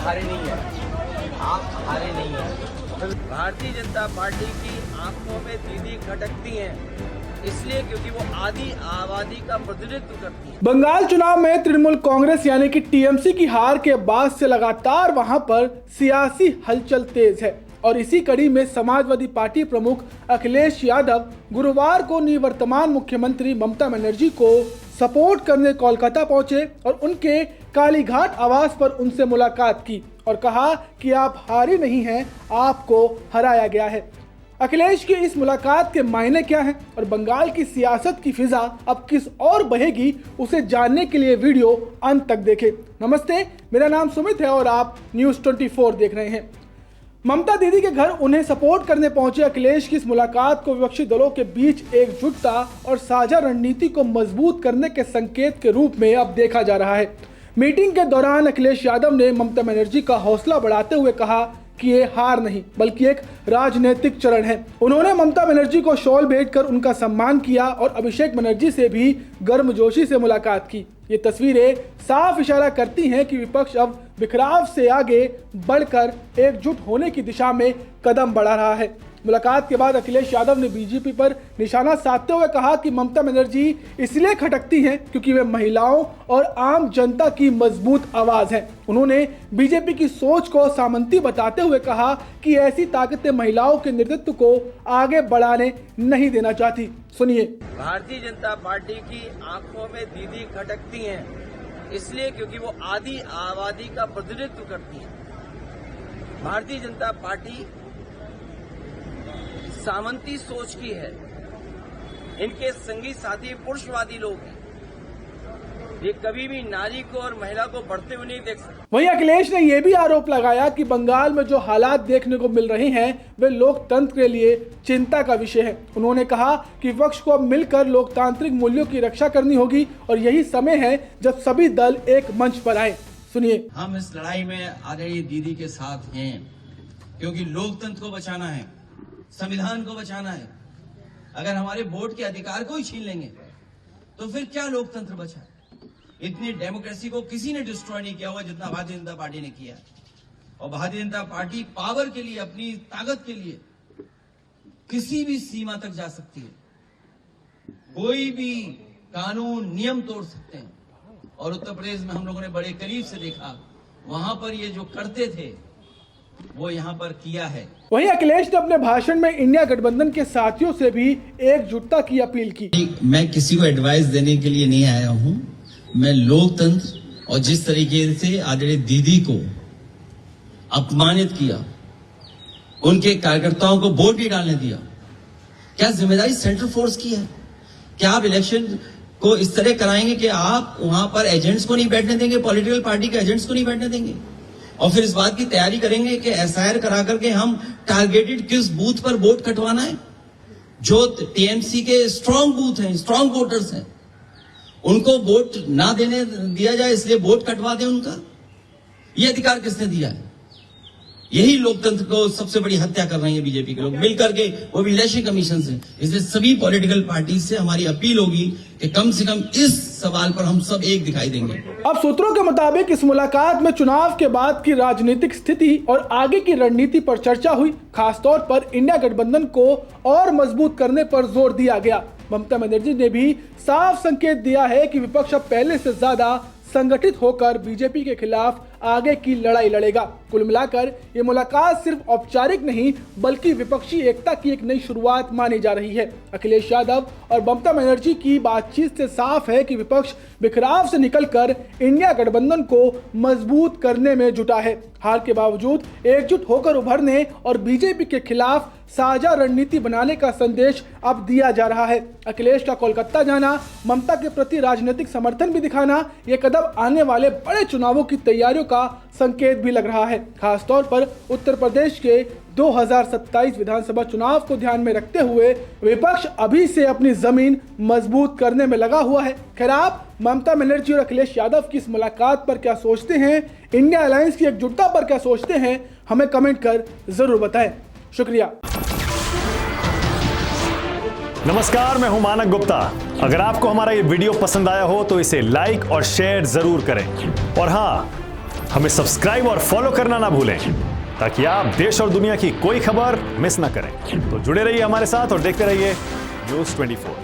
हारे नहीं हैं, आप हारे नहीं हैं। भारतीय जनता पार्टी की आंखों में दीदी खटकती हैं, इसलिए क्योंकि वो आधी आबादी का प्रतिनिधित्व करती है। बंगाल चुनाव में तृणमूल कांग्रेस यानी कि टीएमसी की हार के बाद से लगातार वहां पर सियासी हलचल तेज है और इसी कड़ी में समाजवादी पार्टी प्रमुख अखिलेश यादव गुरुवार को निवर्तमान मुख्यमंत्री ममता बनर्जी को सपोर्ट करने कोलकाता पहुंचे और उनके कालीघाट आवास पर उनसे मुलाकात की और कहा कि आप हारे नहीं हैं, आपको हराया गया है। अखिलेश की इस मुलाकात के मायने क्या हैं और बंगाल की सियासत की फिजा अब किस और बहेगी, उसे जानने के लिए वीडियो अंत तक देखें। नमस्ते, मेरा नाम सुमित है और आप न्यूज़ 24 देख रहे हैं। ममता दीदी के घर उन्हें सपोर्ट करने पहुंचे अखिलेश की इस मुलाकात को विपक्षी दलों के बीच एकजुटता और साझा रणनीति को मजबूत करने के संकेत के रूप में अब देखा जा रहा है। मीटिंग के दौरान अखिलेश यादव ने ममता बनर्जी का हौसला बढ़ाते हुए कहा कि ये हार नहीं बल्कि एक राजनीतिक चरण है। उन्होंने ममता बनर्जी को शॉल भेंटकर उनका सम्मान किया और अभिषेक बनर्जी से भी गर्मजोशी से मुलाकात की। ये तस्वीरें साफ इशारा करती हैं कि विपक्ष अब बिखराव से आगे बढ़कर एकजुट होने की दिशा में कदम बढ़ा रहा है। मुलाकात के बाद अखिलेश यादव ने बीजेपी पर निशाना साधते हुए कहा कि ममता बनर्जी इसलिए खटकती हैं क्योंकि वे महिलाओं और आम जनता की मजबूत आवाज हैं। उन्होंने बीजेपी की सोच को सामंती बताते हुए कहा कि ऐसी ताकतें महिलाओं के नेतृत्व को आगे बढ़ाने नहीं देना चाहती। सुनिए। भारतीय जनता पार्टी की आंखों में दीदी खटकती हैं, इसलिए क्योंकि वो आधी आबादी का प्रतिनिधित्व करती है। भारतीय जनता पार्टी सामंती सोच की है, इनके संगी साथी पुरुषवादी लोग हैं, ये कभी भी नारी को और महिला को बढ़ते हुए नहीं देख सकते। वहीं अखिलेश ने यह भी आरोप लगाया कि बंगाल में जो हालात देखने को मिल रहे हैं वे लोकतंत्र के लिए चिंता का विषय है। उन्होंने कहा कि विपक्ष को अब मिलकर लोकतांत्रिक मूल्यों की रक्षा करनी होगी और यही समय है जब सभी दल एक मंच पर आए। सुनिए। हम इस लड़ाई में आदरणीय दीदी के साथ हैं क्योंकि लोकतंत्र को बचाना है, संविधान को बचाना है। अगर हमारे वोट के अधिकार को ही छीन लेंगे तो फिर क्या लोकतंत्र बचा? इतनी डेमोक्रेसी को किसी ने डिस्ट्रॉय नहीं किया हुआ जितना भारतीय जनता पार्टी ने किया। और भारतीय जनता पार्टी पावर के लिए, अपनी ताकत के लिए किसी भी सीमा तक जा सकती है, कोई भी कानून नियम तोड़ सकते हैं। और उत्तर प्रदेश में हम लोगों ने बड़े करीब से देखा, वहां पर ये जो करते थे वो यहाँ पर किया है। वहीं अखिलेश ने अपने भाषण में इंडिया गठबंधन के साथियों से भी एकजुटता की अपील की। मैं किसी को एडवाइस देने के लिए नहीं आया हूँ, मैं लोकतंत्र और जिस तरीके से आदरणीय दीदी को अपमानित किया, उनके कार्यकर्ताओं को वोट नहीं डालने दिया, क्या जिम्मेदारी सेंट्रल फोर्स की है? क्या आप इलेक्शन को इस तरह कराएंगे कि आप वहां पर एजेंट्स को नहीं बैठने देंगे, पॉलिटिकल पार्टी के एजेंट्स को नहीं बैठने देंगे और फिर इस बात की तैयारी करेंगे कि एसआईआर करा करके हम टारगेटेड किस बूथ पर वोट कटवाना है? जो टीएमसी के स्ट्रांग बूथ हैं, स्ट्रांग वोटर्स हैं, उनको वोट ना देने दिया जाए इसलिए वोट कटवा दें उनका? ये अधिकार किसने दिया है? यही लोकतंत्र को सबसे बड़ी हत्या कर रहे हैं बीजेपी के लोग मिलकर के, वो भी इलेक्शन कमीशन से। इसलिए सभी पॉलिटिकल पार्टी से हमारी अपील होगी कि कम से कम इस सवाल पर हम सब एक दिखाई देंगे। अब सूत्रों के मुताबिक इस मुलाकात में चुनाव के बाद की राजनीतिक स्थिति और आगे की रणनीति पर चर्चा हुई। खासतौर पर इंडिया गठबंधन को और मजबूत करने पर जोर दिया गया। ममता बनर्जी ने भी साफ संकेत दिया है कि विपक्ष अब पहले से ज्यादा संगठित होकर बीजेपी के खिलाफ आगे की लड़ाई लड़ेगा। कुल मिलाकर ये मुलाकात सिर्फ औपचारिक नहीं बल्कि विपक्षी एकता की एक नई शुरुआत मानी जा रही है। अखिलेश यादव और ममता बनर्जी की बातचीत से साफ है कि विपक्ष बिखराव से निकलकर इंडिया गठबंधन को मजबूत करने में जुटा है। हार के बावजूद एकजुट होकर उभरने और बीजेपी के खिलाफ साझा रणनीति बनाने का संदेश अब दिया जा रहा है। अखिलेश का कोलकाता जाना, ममता के प्रति राजनीतिक समर्थन भी दिखाना, ये कदम आने वाले बड़े चुनावों की तैयारियों का संकेत भी लग रहा है। खासतौर पर उत्तर प्रदेश के 2027 विधानसभा चुनाव को ध्यान में रखते हुए विपक्ष अभी से अपनी जमीन मजबूत करने में लगा हुआ है। खैर, आप ममता बनर्जी और अखिलेश यादव की इस मुलाकात पर क्या सोचते हैं, इंडिया अलायंस की एकजुटता पर क्या सोचते हैं, हमें कमेंट कर जरूर बताएं। शुक्रिया। नमस्कार, मैं हूं मानक गुप्ता। अगर आपको हमारा ये वीडियो पसंद आया हो तो इसे लाइक और शेयर जरूर करें और हाँ, हमें सब्सक्राइब और फॉलो करना ना भूलें ताकि आप देश और दुनिया की कोई खबर मिस ना करें। तो जुड़े रहिए हमारे साथ और देखते रहिए News 24।